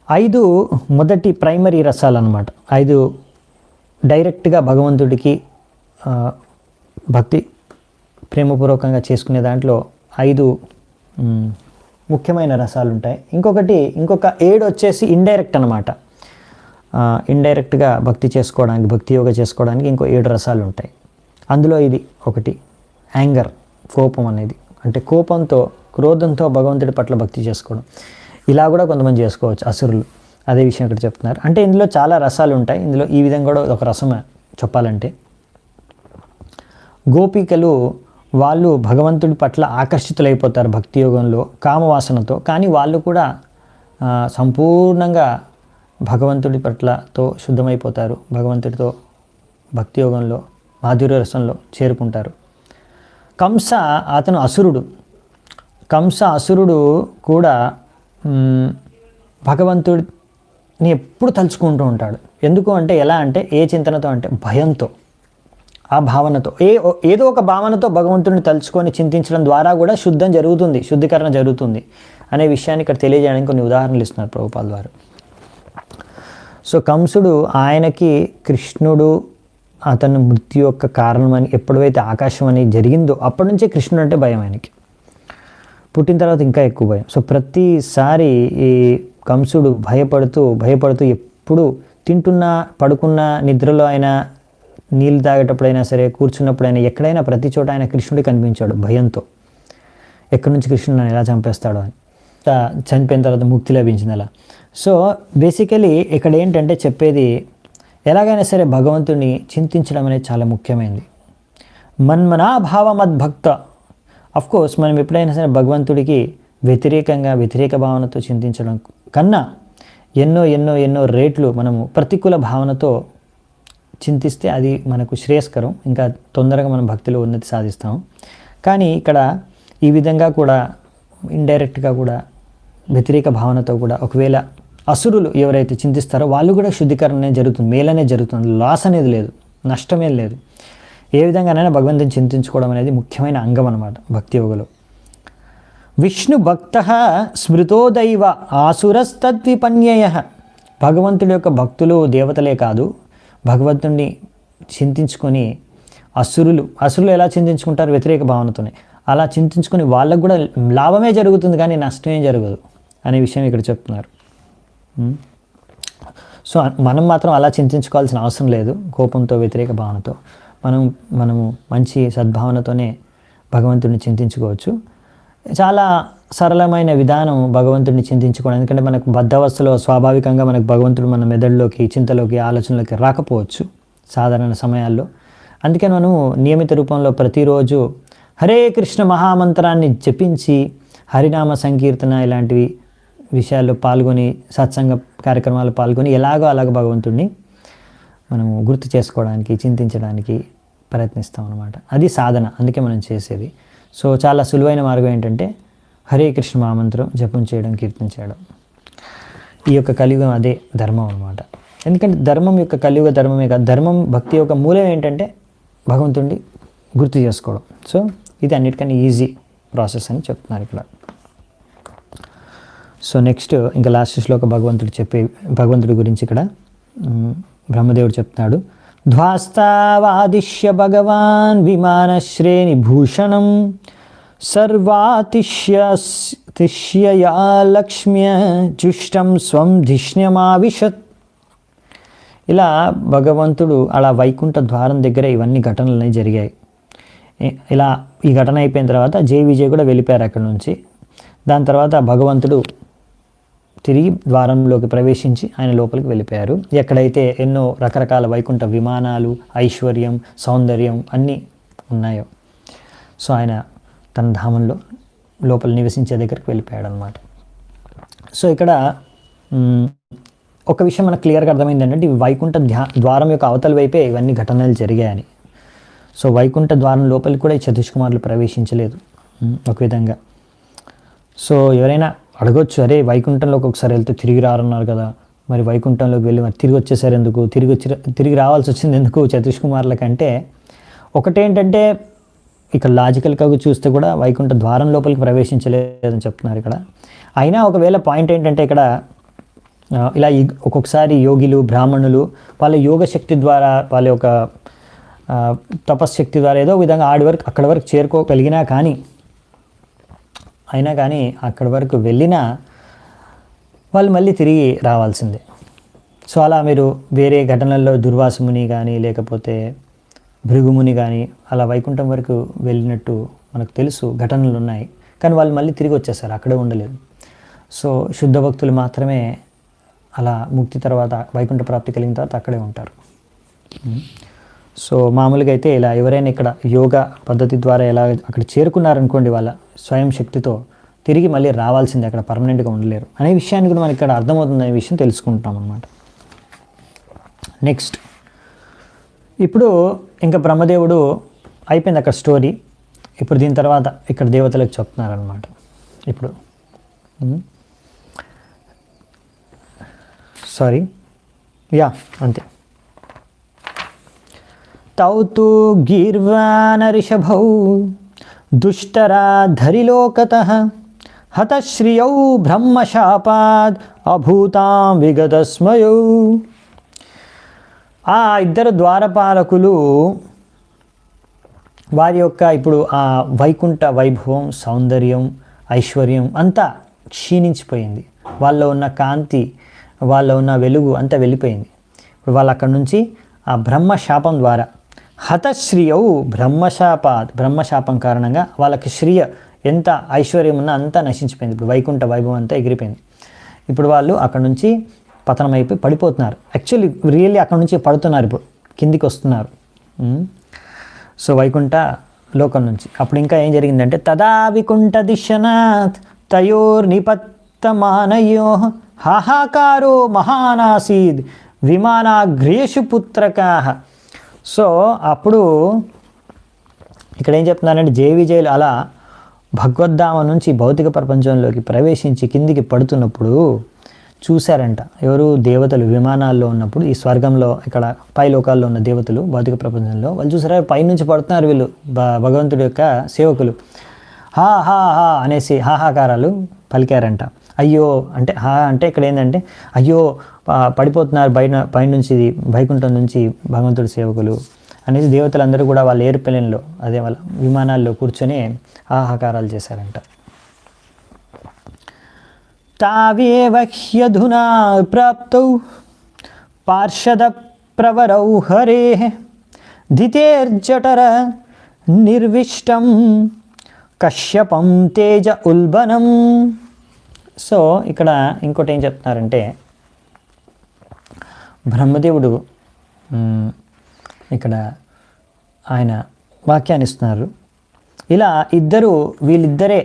5 మొదటి ప్రైమరీ రసాలు అన్నమాట. 5 డైరెక్ట్గా భగవంతుడికి భక్తి ప్రేమపూర్వకంగా చేసుకునే దాంట్లో 5 ముఖ్యమైన రసాలు ఉంటాయి. ఇంకొక 7 వచ్చేసి ఇండైరెక్ట్ అనమాట. ఇండైరెక్ట్గా భక్తి చేసుకోవడానికి, భక్తి యోగా చేసుకోవడానికి ఇంకో 7 రసాలు ఉంటాయి. అందులో ఇది ఒకటి, యాంగర్, కోపం అనేది. అంటే కోపంతో, క్రోధంతో భగవంతుడి పట్ల భక్తి చేసుకోవడం. ఇలా కూడా కొంతమంది చేసుకోవచ్చు అసురులు. అదే విషయం ఇక్కడ చెప్తున్నారు. అంటే ఇందులో చాలా రసాలు ఉంటాయి. ఇందులో ఈ విధంగా కూడా ఒక రసం చెప్పాలంటే, గోపికలు వాళ్ళు భగవంతుడి పట్ల ఆకర్షితులైపోతారు భక్తి యోగంలో కామవాసనతో. కానీ వాళ్ళు కూడా సంపూర్ణంగా భగవంతుడి పట్లతో శుద్ధమైపోతారు. భగవంతుడితో భక్తి యోగంలో మాధుర్య రసంలో చేరుకుంటారు. కంస అతను అసురుడు. కంస అసురుడు కూడా భగవంతుడిని ఎప్పుడు తలుచుకుంటూ ఉంటాడు. ఎందుకు అంటే, ఎలా అంటే, ఏ చింతనతో అంటే భయంతో, ఆ భావనతో, ఏదో ఒక భావనతో భగవంతుడిని తలుచుకొని చింతించడం ద్వారా కూడా శుద్ధీకరణ జరుగుతుంది అనే విషయాన్ని ఇక్కడ తెలియజేయడానికి కొన్ని ఉదాహరణలు ఇస్తున్నారు ప్రభుపాద వారు. సో కంసుడు, ఆయనకి కృష్ణుడు అతను మృత్యు యొక్క కారణం అని ఎప్పుడైతే ఆకాశం అని జరిగిందో అప్పటి నుంచే కృష్ణుడు అంటే భయం ఆయనకి. పుట్టిన తర్వాత ఇంకా ఎక్కువ భయం. సో ప్రతిసారి ఈ కంసుడు భయపడుతూ ఎప్పుడు తింటున్నా, పడుకున్నా, నిద్రలో అయినా, నీళ్ళు తాగేటప్పుడైనా సరే, కూర్చున్నప్పుడైనా, ఎక్కడైనా ప్రతి చోట ఆయన కృష్ణుడి కనిపించాడు భయంతో. ఎక్కడి నుంచి కృష్ణుడు నన్ను ఎలా చంపేస్తాడో అని. చనిపోయిన తర్వాత ముక్తి లభించింది అలా. సో బేసికలీ ఇక్కడ ఏంటంటే చెప్పేది, ఎలాగైనా సరే భగవంతుడిని చింతించడం అనేది చాలా ముఖ్యమైనది. మన్మనాభావమద్భక్త. అఫ్కోర్స్ మనం ఎప్పుడైనా సరే భగవంతుడికి వ్యతిరేక భావనతో చింతించడం కన్నా ఎన్నో రేట్లు మనము ప్రతికూల భావనతో చింతిస్తే అది మనకు శ్రేయస్కరం. ఇంకా తొందరగా మనం భక్తిలో ఉన్నతి సాధిస్తాం. కానీ ఇక్కడ ఈ విధంగా కూడా ఇండైరెక్ట్గా కూడా వ్యతిరేక భావనతో కూడా ఒకవేళ అసురులు ఎవరైతే చింతిస్తారో వాళ్ళు కూడా శుద్ధీకరణ జరుగుతుంది, మేలనే జరుగుతుంది, లాస్ అనేది లేదు, నష్టమే లేదు. ఏ విధంగానైనా భగవంతుని చింతించుకోవడం అనేది ముఖ్యమైన అంగం అన్నమాట భక్తి యోగలో. విష్ణు భక్త స్మృతో దైవ ఆసురస్తద్విపన్యయ. భగవంతుడి యొక్క భక్తులు దేవతలే కాదు, భగవంతుడిని చింతించుకొని అసురులు ఎలా చింతించుకుంటారు? వ్యతిరేక భావనతోనే. అలా చింతించుకొని వాళ్ళకు కూడా లాభమే జరుగుతుంది కానీ నష్టమే జరగదు అనే విషయం ఇక్కడ చెప్తున్నారు. సో మనం మాత్రం అలా చింతించుకోవాల్సిన అవసరం లేదు. కోపంతో, వ్యతిరేక భావనతో మనము మంచి సద్భావనతోనే భగవంతుడిని చింతించుకోవచ్చు. చాలా సరళమైన విధానం భగవంతుడిని చింతించుకోవడం. ఎందుకంటే మనకు బద్ధవస్థలో స్వాభావికంగా మనకు భగవంతుడు మన మెదడులోకి, చింతలోకి, ఆలోచనలోకి రాకపోవచ్చు సాధారణ సమయాల్లో. అందుకని మనము నియమిత రూపంలో ప్రతిరోజు హరే కృష్ణ మహామంత్రాన్ని జపించి, హరినామ సంకీర్తన ఇలాంటివి విషయాల్లో పాల్గొని, సత్సంగ కార్యక్రమాలు పాల్గొని అలాగ భగవంతుడిని మనము గుర్తు చేసుకోవడానికి, చింతించడానికి ప్రయత్నిస్తాం అన్నమాట. అది సాధన, అందుకే మనం చేసేది. సో చాలా సులువైన మార్గం ఏంటంటే హరే కృష్ణ మహామంత్రం జపం చేయడం, కీర్తన చేయడం. ఈ యొక్క కలియుగం అదే ధర్మం అన్నమాట. ఎందుకంటే ధర్మం యొక్క కలియుగ ధర్మమే కాదు, ధర్మం భక్తి యొక్క మూలం ఏంటంటే భగవంతుడిని గుర్తు చేసుకోవడం. సో ఇది అన్నిటికన్నా ఈజీ ప్రాసెస్ అని చెప్తున్నారు ఇక్కడ. సో నెక్స్ట్ ఇంకా లాస్ట్ శ్లోక భగవంతుడి గురించి ఇక్కడ బ్రహ్మదేవుడు చెప్తున్నాడు. ధ్వాస్తావాదిశ్య భగవాన్ విమానశ్రేణి భూషణం సర్వాతిష్యయా లక్ష్మ్య జుష్టం స్వం ధిష్ణ్యమావిశత్. ఇలా భగవంతుడు అలా వైకుంఠ ద్వారం దగ్గర ఇవన్నీ ఘటనలు జరిగాయి. ఇలా ఈ ఘటన అయిపోయిన తర్వాత జై విజయ్ కూడా వెళ్ళిపోయారు అక్కడి నుంచి. దాని తర్వాత భగవంతుడు తిరిగి ద్వారంలోకి ప్రవేశించి ఆయన లోపలికి వెళ్ళిపోయారు. ఎక్కడైతే ఎన్నో రకరకాల వైకుంఠ విమానాలు, ఐశ్వర్యం, సౌందర్యం అన్నీ ఉన్నాయో, సో ఆయన తన ధామంలో లోపల నివసించే దగ్గరికి వెళ్ళిపోయాడు అనమాట. సో ఇక్కడ ఒక విషయం మనకు క్లియర్గా అర్థమైంది ఏంటంటే, ఈ వైకుంఠ ద్వారం యొక్క అవతల వైపే ఇవన్నీ ఘటనలు జరిగాయని. సో వైకుంఠ ద్వారం లోపలికి కూడా ఈ సతీష్ కుమార్లు ప్రవేశించలేదు ఒక విధంగా. సో ఎవరైనా అడగొచ్చు, అరే వైకుంఠంలోకి ఒకసారి వెళ్తే తిరిగి రారన్నారు కదా, మరి వైకుంఠంలోకి వెళ్ళి మరి తిరిగి వచ్చేసారు ఎందుకు, తిరిగి రావాల్సి వచ్చింది ఎందుకు సతీష్ కుమార్ల కంటే, ఒకటేంటంటే ఇక్కడ లాజికల్గా చూస్తే కూడా వైకుంఠ ద్వారం లోపలికి ప్రవేశించలేదని చెప్తున్నారు ఇక్కడ. అయినా ఒకవేళ పాయింట్ ఏంటంటే ఇక్కడ ఇలా ఒక్కొక్కసారి యోగిలు, బ్రాహ్మణులు వాళ్ళ యోగ శక్తి ద్వారా, వాళ్ళ యొక్క తపశ్శక్తి ద్వారా ఏదో విధంగా అక్కడి వరకు చేరుకోగలిగినా కానీ అయినా కానీ అక్కడి వరకు వెళ్ళినా వాళ్ళు మళ్ళీ తిరిగి రావాల్సిందే. సో అలా మీరు వేరే ఘటనల్లో దుర్వాసముని కానీ లేకపోతే భృగుముని కానీ అలా వైకుంఠం వరకు వెళ్ళినట్టు మనకు తెలుసు, ఘటనలు ఉన్నాయి. కానీ వాళ్ళు మళ్ళీ తిరిగి వచ్చేసారు, అక్కడే ఉండలేదు. సో శుద్ధ భక్తులు మాత్రమే అలా ముక్తి తర్వాత వైకుంఠ ప్రాప్తి కలిగిన తర్వాత అక్కడే ఉంటారు. సో మామూలుగా అయితే ఇలా ఎవరైనా ఇక్కడ యోగా పద్ధతి ద్వారా ఎలా అక్కడ చేరుకున్నారనుకోండి, వాళ్ళ స్వయం శక్తితో తిరిగి మళ్ళీ రావాల్సిందే, అక్కడ పర్మనెంట్గా ఉండలేరు అనే విషయాన్ని కూడా మనకి ఇక్కడ అర్థమవుతుంది అనే విషయం తెలుసుకుంటాం అన్నమాట. నెక్స్ట్ ఇప్పుడు ఇంకా బ్రహ్మదేవుడు అయిపోయింది అక్కడ స్టోరీ. ఇప్పుడు దీని తర్వాత ఇక్కడ దేవతలకు చెప్తున్నారనమాట. ఇప్పుడు అంతే. తౌతు గీర్వానరిషభౌ దుష్టరాధరిలోకతః హతశ్రియౌ బ్రహ్మశాపాద్ అభూతాం విగతస్మయౌ. ఆ ఇద్దరు ద్వారపాలకులు వారి యొక్క ఇప్పుడు ఆ వైకుంఠ వైభవం, సౌందర్యం, ఐశ్వర్యం అంతా క్షీణించిపోయింది. వాళ్ళలో ఉన్న కాంతి, వాళ్ళలో ఉన్న వెలుగు అంతా వెళ్ళిపోయింది. ఇప్పుడు వాళ్ళు అక్కడి నుంచి ఆ బ్రహ్మశాపం ద్వారా హతశ్రియౌ బ్రహ్మశాపాత్, బ్రహ్మశాపం కారణంగా వాళ్ళకి శ్రియ ఎంత ఐశ్వర్యం ఉన్నా అంతా నశించిపోయింది. ఇప్పుడు వైకుంఠ వైభవం అంతా ఎగిరిపోయింది. ఇప్పుడు వాళ్ళు అక్కడ నుంచి పతనం అయిపోయి పడిపోతున్నారు. యాక్చువల్లీ రియల్లీ అక్కడ నుంచి పడుతున్నారు, ఇప్పుడు కిందికి వస్తున్నారు. సో వైకుంఠ లోకం నుంచి. అప్పుడు ఇంకా ఏం జరిగిందంటే తదా వికుంఠ దిశనాత్ తయోర్నిపత్తమానయో హాహాకారో మహానాసీద్ విమానాగ్రేషు పుత్రకాః. సో అప్పుడు ఇక్కడ ఏం చెప్తున్నారంటే జయ విజయులు అలా భగవద్ధామం నుంచి భౌతిక ప్రపంచంలోకి ప్రవేశించి కిందికి పడుతున్నప్పుడు చూశారంట. ఎవరు? దేవతలు విమానాల్లో ఉన్నప్పుడు, ఈ స్వర్గంలో ఇక్కడ పై లోకాల్లో ఉన్న దేవతలు భౌతిక ప్రపంచంలో వాళ్ళు చూసారా పైనుంచి పడుతున్నారు వీళ్ళు భగవంతుడి యొక్క సేవకులు. హా హా హా అనేసి హాహాకారాలు పలికారంట. అయ్యో అంటే హా అంటే ఇక్కడ ఏంటంటే అయ్యో పడిపోతున్నారు పైనుంచి వైకుంఠం నుంచి భగవంతుడి సేవకులు అనేసి దేవతలందరూ కూడా వాళ్ళ ఏరుప్లేన్లో అదే వాళ్ళ విమానాల్లో కూర్చొని హాహాకారాలు చేశారంట. తావేవ హ్యధునా ప్రాప్తౌ పార్షద ప్రవరౌ హరేః ధితేర్జఠర నిర్విష్టం కశ్యపం తేజ ఉల్బనం. సో ఇక్కడ ఇంకోటి ఏం చెప్తున్నారంటే బ్రహ్మదేవుడు ఇక్కడ ఆయన వాక్యాన్ని ఇస్తున్నారు. ఇలా వీళ్ళిద్దరే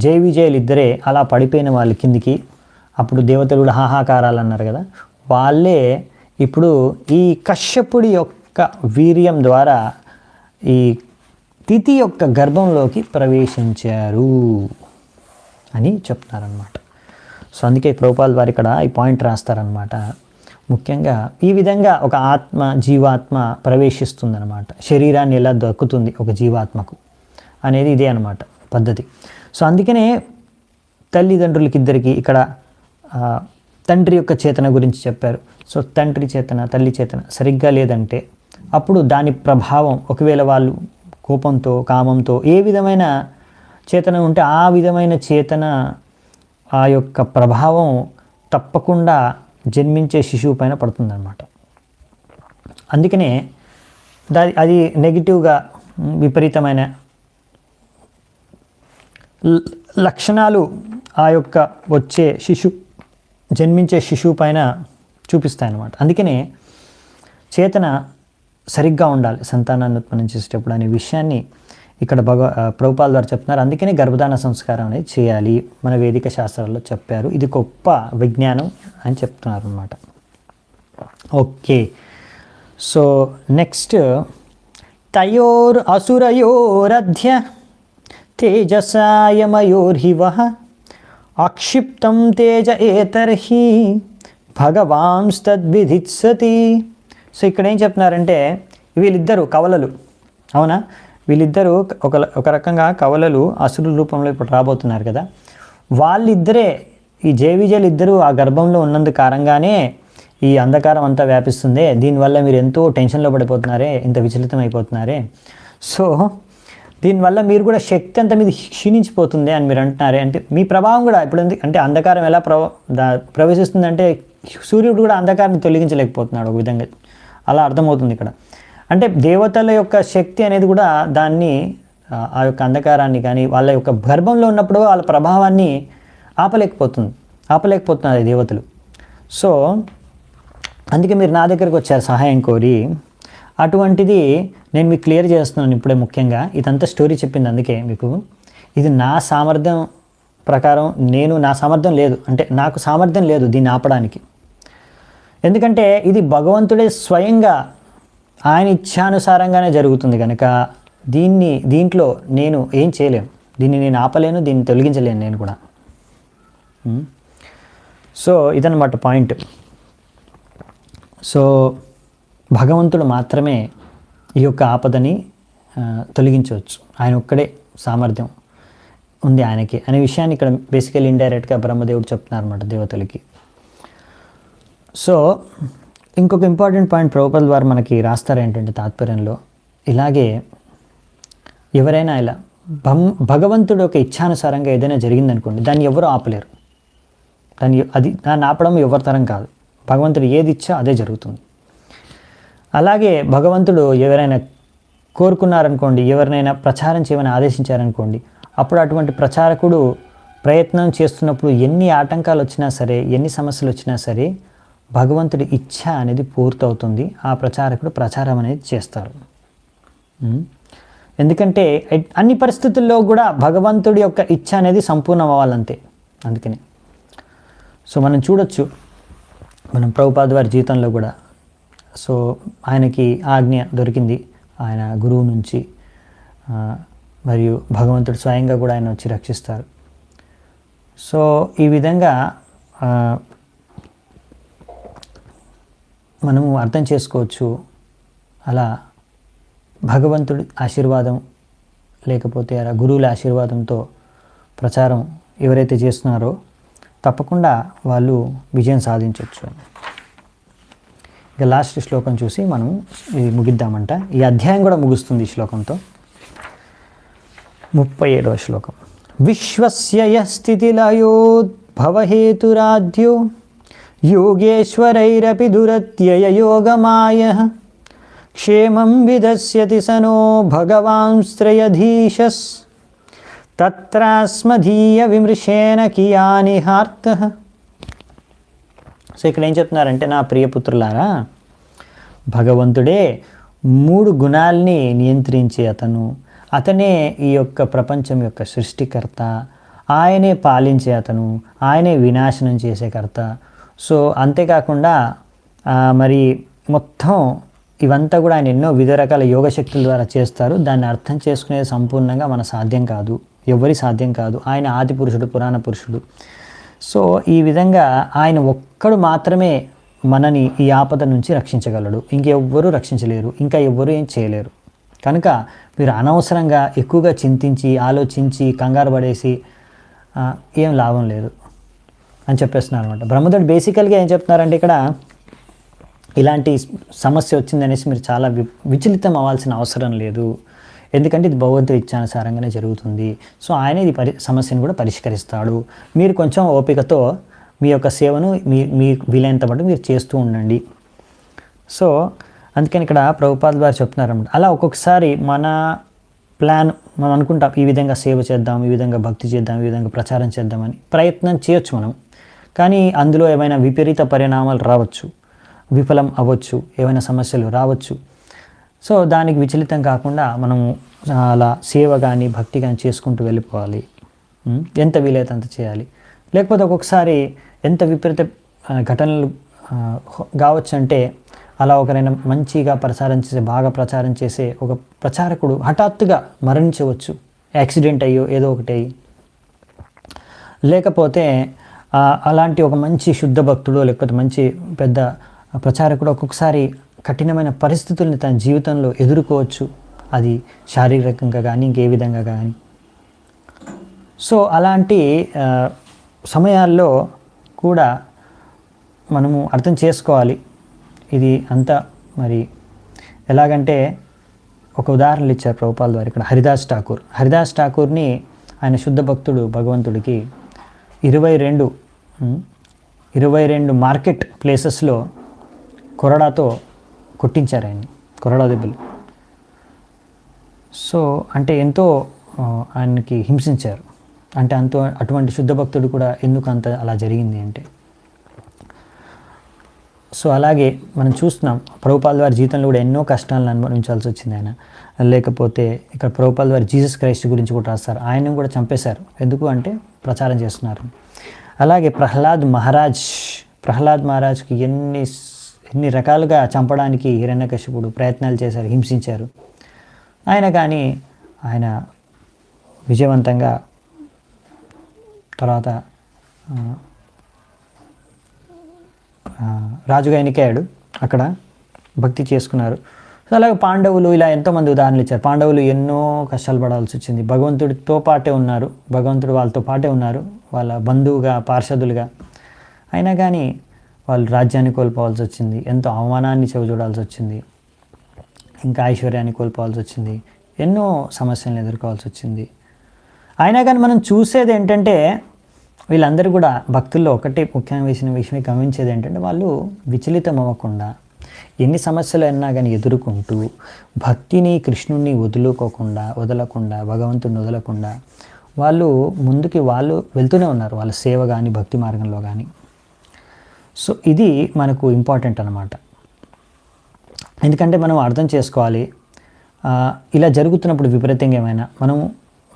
జయ విజయులు ఇద్దరే అలా పడిపోయిన వాళ్ళ కిందికి. అప్పుడు దేవతలు కూడా హాహాకారాలు అన్నారు కదా, వాళ్ళే ఇప్పుడు ఈ కశ్యపుడి యొక్క వీర్యం ద్వారా ఈ తిథి యొక్క గర్భంలోకి ప్రవేశించారు అని చెప్తున్నారనమాట. సో అందుకే ప్రభుపాల్ వారు ఇక్కడ ఈ పాయింట్ రాస్తారనమాట. ముఖ్యంగా ఈ విధంగా ఒక ఆత్మ జీవాత్మ ప్రవేశిస్తుందన్నమాట. శరీరాన్ని ఎలా దక్కుతుంది ఒక జీవాత్మకు అనేది ఇదే అనమాట పద్ధతి. సో అందుకనే తల్లిదండ్రులకి ఇద్దరికి ఇక్కడ తండ్రి యొక్క చేతన గురించి చెప్పారు. సో తండ్రి చేతన తల్లి చేతన సరిగ్గా లేదంటే అప్పుడు దాని ప్రభావం, ఒకవేళ వాళ్ళు కోపంతో కామంతో ఏ విధమైన చేతన ఉంటే ఆ విధమైన చేతన ఆ యొక్క ప్రభావం తప్పకుండా జన్మించే శిశువు పైన పడుతుందన్నమాట. అందుకనే అది నెగిటివ్గా విపరీతమైన లక్షణాలు ఆ యొక్క జన్మించే శిశువు పైన చూపిస్తాయన్నమాట. అందుకనే చేతన సరిగ్గా ఉండాలి సంతానాన్ని ఉత్పన్నం చేసేటప్పుడు అనే విషయాన్ని ఇక్కడ ప్రభుపాల్ ద్వారా చెప్తున్నారు. అందుకనే గర్భధారణ సంస్కారం అనేది చేయాలి, మన వేదిక శాస్త్రాల్లో చెప్పారు. ఇది గొప్ప విజ్ఞానం అని చెప్తున్నారు అన్నమాట. ఓకే, సో నెక్స్ట్ తయోర్ అసురయోరధ్య తేజసాయమయోర్హివః అక్షిప్తం తేజ ఏతర్హి భగవాంస్తద్విధిత్సతి. సో ఇక్కడ ఏం చెప్తున్నారంటే వీళ్ళిద్దరు కవలలు, అవునా? వీళ్ళిద్దరూ ఒక రకంగా కవలలు అసురుల రూపంలో ఇప్పుడు రాబోతున్నారు కదా. వాళ్ళిద్దరే ఈ జయ విజయులు ఇద్దరు ఆ గర్భంలో ఉన్నందు కారణంగానే ఈ అంధకారం అంతా వ్యాపిస్తుంది. దీనివల్ల మీరు ఎంతో టెన్షన్లో పడిపోతున్నారే, ఇంత విచలితం అయిపోతున్నారే. సో దీనివల్ల మీరు కూడా శక్తి అంతా మీది క్షీణించిపోతుంది అని మీరు అంటున్నారే. అంటే మీ ప్రభావం కూడా ఇప్పుడు అంటే అంధకారం ఎలా ప్రవేశిస్తుందంటే సూర్యుడు కూడా అంధకారాన్ని తొలగించలేకపోతున్నాడు ఒక విధంగా, అలా అర్థమవుతుంది ఇక్కడ. అంటే దేవతల యొక్క శక్తి అనేది కూడా దాన్ని ఆ యొక్క అంధకారాన్ని కానీ వాళ్ళ యొక్క గర్భంలో ఉన్నప్పుడు వాళ్ళ ప్రభావాన్ని ఆపలేకపోతున్నారు దేవతలు. సో అందుకే మీరు నా దగ్గరకు వచ్చారు సహాయం కోరి. అటువంటిది నేను మీకు క్లియర్ చేస్తున్నాను ఇప్పుడే. ముఖ్యంగా ఇదంతా స్టోరీ చెప్పింది అందుకే మీకు. ఇది నా సామర్థ్యం ప్రకారం నా సామర్థ్యం లేదు, అంటే నాకు సామర్థ్యం లేదు దీన్ని ఆపడానికి. ఎందుకంటే ఇది భగవంతుడే స్వయంగా ఆయన ఇచ్ఛానుసారంగానే జరుగుతుంది కనుక దీంట్లో నేను ఏం చేయలేను, దీన్ని నేను ఆపలేను, దీన్ని తొలగించలేను నేను కూడా. సో ఇదన్నమాట పాయింట్. సో భగవంతుడు మాత్రమే ఈ యొక్క ఆపదని తొలగించవచ్చు, ఆయన ఒక్కడే సామర్థ్యం ఉంది ఆయనకి అనే విషయాన్ని ఇక్కడ బేసికలీ ఇండైరెక్ట్గా బ్రహ్మదేవుడు చెప్తున్నారు అన్నమాట దేవతలకి. సో ఇంకొక ఇంపార్టెంట్ పాయింట్ ప్రభుపాద వారు మనకి రాస్తారు ఏంటంటే తాత్పర్యంలో, ఇలాగే ఎవరైనా ఇలా భగవంతుడు ఒక ఇచ్ఛానుసారంగా ఏదైనా జరిగిందనుకోండి, దాన్ని ఎవరు ఆపలేరు. దాన్ని ఆపడం ఎవరి తరం కాదు. భగవంతుడు ఏది ఇచ్చా అదే జరుగుతుంది. అలాగే భగవంతుడు ఎవరైనా కోరుకున్నారనుకోండి, ఎవరినైనా ప్రచారం చేయమని ఆదేశించారనుకోండి, అప్పుడు అటువంటి ప్రచారకుడు ప్రయత్నం చేస్తున్నప్పుడు ఎన్ని ఆటంకాలు వచ్చినా సరే, ఎన్ని సమస్యలు వచ్చినా సరే, భగవంతుడి ఇచ్ఛ అనేది పూర్తవుతుంది. ఆ ప్రచారకుడు ప్రచారం అనేది చేస్తారు. ఎందుకంటే అన్ని పరిస్థితుల్లో కూడా భగవంతుడి యొక్క ఇచ్ఛ అనేది సంపూర్ణం అవ్వాలంతే. అందుకని సో మనం చూడొచ్చు మనం ప్రభుపాద వారి జీవితంలో కూడా. సో ఆయనకి ఆజ్ఞ దొరికింది ఆయన గురువు నుంచి, మరియు భగవంతుడు స్వయంగా కూడా ఆయన వచ్చి రక్షిస్తారు. సో ఈ విధంగా మనము అర్థం చేసుకోవచ్చు. అలా భగవంతుడి ఆశీర్వాదం లేకపోతే అలా గురువుల ఆశీర్వాదంతో ప్రచారం ఎవరైతే చేస్తున్నారో తప్పకుండా వాళ్ళు విజయం సాధించవచ్చు. ఇక లాస్ట్ శ్లోకం చూసి మనం ఇది ముగిద్దామంట. ఈ అధ్యాయం కూడా ముగుస్తుంది ఈ శ్లోకంతో. 37వ శ్లోకం. విశ్వస్య స్థితిలయోద్భవహేతురాధ్యో యోగేశ్వరైరపి దురత్యయ యోగమాయః క్షేమం విదస్యతి సనో భగవాంశ్రయధీశస్ తత్రాస్మధీయ విమృశేన కియానిహార్తః. సో ఇక్కడ ఏం చెప్తున్నారంటే, నా ప్రియపుత్రులారా, భగవంతుడే 3 గుణాల్ని నియంత్రించే అతనే ఈ యొక్క ప్రపంచం యొక్క సృష్టికర్త, ఆయనే పాలించే ఆయనే వినాశనం చేసే కర్త. సో అంతేకాకుండా మరి మొత్తం ఇవంతా కూడా ఆయన ఎన్నో వివిధ రకాల యోగ శక్తుల ద్వారా చేస్తారు. దాన్ని అర్థం చేసుకునేది సంపూర్ణంగా మన సాధ్యం కాదు, ఎవరి సాధ్యం కాదు. ఆయన ఆది పురుషుడు, పురాణ పురుషుడు. సో ఈ విధంగా ఆయన ఒక్కడు మాత్రమే మనని ఈ ఆపద నుంచి రక్షించగలడు. ఇంకెవ్వరూ రక్షించలేరు, ఇంకా ఎవ్వరూ ఏం చేయలేరు. కనుక మీరు అనవసరంగా ఎక్కువగా చింతించి ఆలోచించి కంగారు పడేసి ఏం లాభం లేదు అని చెప్పేస్తున్నారు అనమాట. బ్రహ్మదేవుడు బేసికల్గా ఏం చెప్తున్నారంటే, ఇక్కడ ఇలాంటి సమస్య వచ్చిందనేసి మీరు చాలా విచలితం అవ్వాల్సిన అవసరం లేదు. ఎందుకంటే ఇది భగవంతుడి ఇచ్ఛానుసారంగానే జరుగుతుంది. సో ఆయన ఇది సమస్యను కూడా పరిష్కరిస్తాడు. మీరు కొంచెం ఓపికతో మీ యొక్క సేవను మీకు వీలైనంత మటు మీరు చేస్తూ ఉండండి. సో అందుకని ఇక్కడ ప్రభుపాద వారు చెప్తున్నారన్నమాట. అలా ఒక్కొక్కసారి మన ప్లాన్ మనం అనుకుంటాం, ఈ విధంగా సేవ చేద్దాం, ఈ విధంగా భక్తి చేద్దాం, ఈ విధంగా ప్రచారం చేద్దామని ప్రయత్నం చేయొచ్చు మనం. కానీ అందులో ఏమైనా విపరీత పరిణామాలు రావచ్చు, విఫలం అవ్వచ్చు, ఏమైనా సమస్యలు రావచ్చు. సో దానికి విచలితం కాకుండా మనము అలా సేవ కానీ భక్తి కానీ చేసుకుంటూ వెళ్ళిపోవాలి. ఎంత వీలైతే అంత చేయాలి. లేకపోతే ఒక్కొక్కసారి ఎంత విపరీత ఘటనలు కావచ్చు అంటే, అలా ఒకరైనా మంచిగా బాగా ప్రచారం చేసే ఒక ప్రచారకుడు హఠాత్తుగా మరణించవచ్చు, యాక్సిడెంట్ అయ్యో ఏదో ఒకటి అయ్యి. లేకపోతే అలాంటి ఒక మంచి శుద్ధ భక్తుడు లేకపోతే మంచి పెద్ద ప్రచారకుడు ఒక్కొక్కసారి కఠినమైన పరిస్థితుల్ని తన జీవితంలో ఎదుర్కోవచ్చు, అది శారీరకంగా కానీ ఇంకే విధంగా కానీ. సో అలాంటి సమయాల్లో కూడా మనము అర్థం చేసుకోవాలి. ఇది అంతా మరి ఎలాగంటే ఒక ఉదాహరణలు ఇచ్చారు ప్రభుపాల్ వారు ఇక్కడ. హరిదాస్ ఠాకూర్ని ఆయన శుద్ధ భక్తుడు భగవంతుడికి 22 మార్కెట్ ప్లేసెస్లో కొరడాతో కొట్టించారు ఆయన్ని, కొరడా దెబ్బలు. సో అంటే ఎంతో ఆయనకి హింసించారు. అంటే అటువంటి శుద్ధ భక్తుడు కూడా ఎందుకు అంత అలా జరిగింది అంటే. సో అలాగే మనం చూస్తున్నాం ప్రభుపాల్ వారి జీవితంలో కూడా ఎన్నో కష్టాలను అనుభవించాల్సి వచ్చింది ఆయన. లేకపోతే ఇక్కడ ప్రభుపాల్ వారి జీసస్ క్రైస్ట్ గురించి కూడా రాస్తారు, ఆయనను కూడా చంపేశారు. ఎందుకు అంటే ప్రచారం చేస్తున్నారు. అలాగే ప్రహ్లాద్ మహారాజ్కి ఎన్ని రకాలుగా చంపడానికి హిరణ్యకశిపుడు ప్రయత్నాలు చేశారు, హింసించారు. కానీ ఆయన విజయవంతంగా తర్వాత రాజుగా ఎన్నికయ్యాడు, అక్కడ భక్తి చేసుకున్నారు. సో అలాగే పాండవులు ఇలా ఎంతోమంది ఉదాహరణలు ఇచ్చారు. పాండవులు ఎన్నో కష్టాలు పడాల్సి వచ్చింది, భగవంతుడితో పాటే ఉన్నారు, భగవంతుడు వాళ్ళతో పాటే ఉన్నారు, వాళ్ళ బంధువుగా పార్షదులుగా. అయినా కానీ వాళ్ళు రాజ్యాన్ని కోల్పోవాల్సి వచ్చింది, ఎంతో అవమానాన్ని చూడాల్సి వచ్చింది, ఇంకా ఐశ్వర్యాన్ని కోల్పోవాల్సి వచ్చింది, ఎన్నో సమస్యలను ఎదుర్కోవాల్సి వచ్చింది. అయినా కానీ మనం చూసేది ఏంటంటే వీళ్ళందరూ కూడా భక్తుల్లో ఒకటే ముఖ్యమైన విషయం గమనించేది ఏంటంటే వాళ్ళు విచలితం అవ్వకుండా ఎన్ని సమస్యలు అయినా కానీ ఎదుర్కొంటూ భక్తిని కృష్ణుణ్ణి వదలకుండా భగవంతుడిని వదలకుండా వాళ్ళు ముందుకి వెళ్తూనే ఉన్నారు, వాళ్ళ సేవ కానీ భక్తి మార్గంలో కానీ. సో ఇది మనకు ఇంపార్టెంట్ అన్నమాట. ఎందుకంటే మనం అర్థం చేసుకోవాలి, ఇలా జరుగుతున్నప్పుడు విపరీతంగా ఏమైనా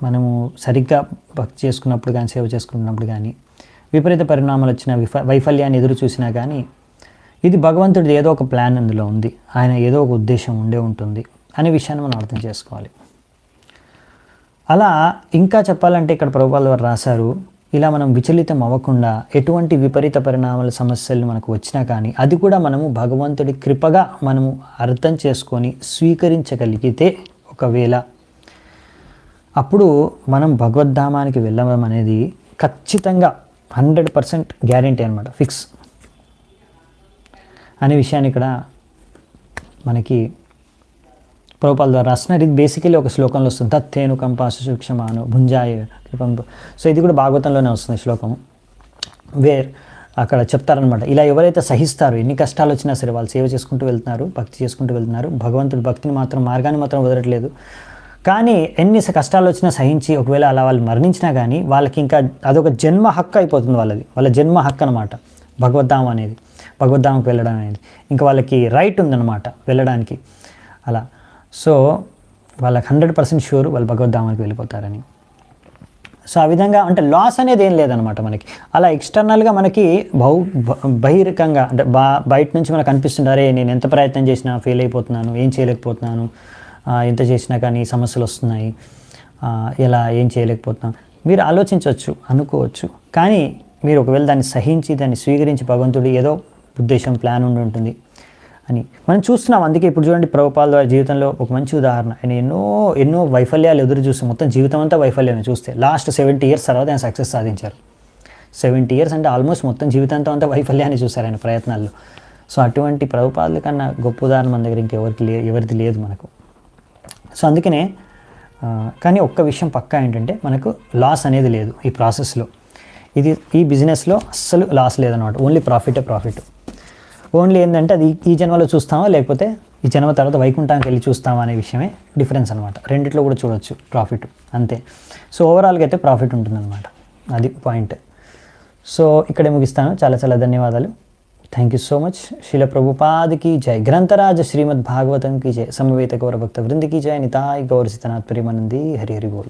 మనము సరిగ్గా భక్తి చేసుకున్నప్పుడు కానీ సేవ చేసుకున్నప్పుడు కానీ విపరీత పరిణామాలు వచ్చిన వైఫల్యాన్ని ఎదురు చూసినా కానీ ఇది భగవంతుడిది ఏదో ఒక ప్లాన్ అందులో ఉంది, ఆయన ఏదో ఒక ఉద్దేశం ఉంటుంది అనే విషయాన్ని మనం అర్థం చేసుకోవాలి. అలా ఇంకా చెప్పాలంటే ఇక్కడ ప్రభుపాల్ వారు రాశారు, ఇలా మనం విచలితం అవ్వకుండా ఎటువంటి విపరీత పరిణామాల సమస్యలు మనకు వచ్చినా కానీ అది కూడా మనము భగవంతుడి కృపగా మనము అర్థం చేసుకొని స్వీకరించగలిగితే ఒకవేళ అప్పుడు మనం భగవద్ధామానికి వెళ్ళడం అనేది ఖచ్చితంగా 100% గ్యారెంటీ అనమాట, ఫిక్స్ అనే విషయాన్ని ఇక్కడ మనకి ప్రభుపాల్ ద్వారా రాస్తున్నారు. ఇది బేసికలీ ఒక శ్లోకంలో వస్తుంది, తత్తేను కంపాసు సూక్ష్మాను భుంజాయ కృపంబు. సో ఇది కూడా భాగవతంలోనే వస్తుంది శ్లోకము, వేర్ అక్కడ చెప్తారనమాట, ఇలా ఎవరైతే సహిస్తారో ఎన్ని కష్టాలు వచ్చినా సరే వాళ్ళు సేవ చేసుకుంటూ వెళ్తున్నారు, భక్తి చేసుకుంటూ వెళ్తున్నారు, భగవంతుడు భక్తిని మాత్రం మార్గాన్ని మాత్రం వదలట్లేదు. కానీ ఎన్ని కష్టాలు వచ్చినా సహించి ఒకవేళ అలా వాళ్ళు మరణించినా కానీ వాళ్ళకి ఇంకా అదొక జన్మ హక్కు అయిపోతుంది, వాళ్ళ జన్మ హక్కు అనమాట భగవద్ధామం అనేది, భగవద్ధామకు వెళ్ళడం అనేది. ఇంకా వాళ్ళకి రైట్ ఉందన్నమాట వెళ్ళడానికి అలా. సో వాళ్ళకి 100% షూర్ వాళ్ళు భగవద్ధామానికి వెళ్ళిపోతారని. సో ఆ విధంగా అంటే లాస్ అనేది ఏం లేదనమాట మనకి. అలా ఎక్స్టర్నల్గా మనకి బహిరంగంగా అంటే బయట నుంచి మనకు అనిపిస్తుంది, అరే నేను ఎంత ప్రయత్నం చేసినా ఫెయిల్ అయిపోతున్నాను, ఏం చేయలేకపోతున్నాను, ఎంత చేసినా కానీ సమస్యలు వస్తున్నాయి, ఏం చేయలేకపోతున్నాం మీరు ఆలోచించవచ్చు, అనుకోవచ్చు. కానీ మీరు ఒకవేళ దాన్ని సహించి దాన్ని స్వీకరించి భగవంతుడు ఏదో ఉద్దేశం ప్లాన్ ఉంటుంది అని మనం చూస్తున్నాం. అందుకే ఇప్పుడు చూడండి ప్రభుపాల్ వారి జీవితంలో ఒక మంచి ఉదాహరణ. ఆయన ఎన్నో వైఫల్యాలు ఎదురు చూస్తే మొత్తం జీవితం అంతా వైఫల్యాన్ని చూస్తే లాస్ట్ 70 years తర్వాత ఆయన సక్సెస్ సాధించారు. 70 years అంటే ఆల్మోస్ట్ మొత్తం జీవితాంతం అంతా వైఫల్యాన్ని చూశారు ఆయన ప్రయత్నాల్లో. సో అటువంటి ప్రభుపాదుల కన్నా గొప్ప ఉదాహరణ మన దగ్గర ఎవరిది లేదు మనకు. సో అందుకనే కానీ ఒక్క విషయం పక్కా ఏంటంటే మనకు లాస్ అనేది లేదు ఈ ప్రాసెస్లో. ఈ బిజినెస్లో అస్సలు లాస్ లేదన్నమాట, ఓన్లీ ప్రాఫిట్. ఓన్లీ ఏంటంటే అది ఈ జన్మలో చూస్తామా లేకపోతే ఈ జన్మ తర్వాత వైకుంఠానికి వెళ్ళి చూస్తామా అనే విషయమే డిఫరెన్స్ అనమాట. రెండిట్లో కూడా చూడొచ్చు ప్రాఫిట్ అంతే. సో ఓవరాల్గా అయితే ప్రాఫిట్ ఉంటుందన్నమాట, అది పాయింట్. సో ఇక్కడే ముగిస్తాను. చాలా చాలా ధన్యవాదాలు. Thank you so much. Srila Prabhupad की जय, ग्रंथराज श्रीमद् भागवतम की जय, समवेत गौर भक्त वृंद की जय, निताय गौर सीतनाथ प्रेमानंदी, हरि हरि बोल.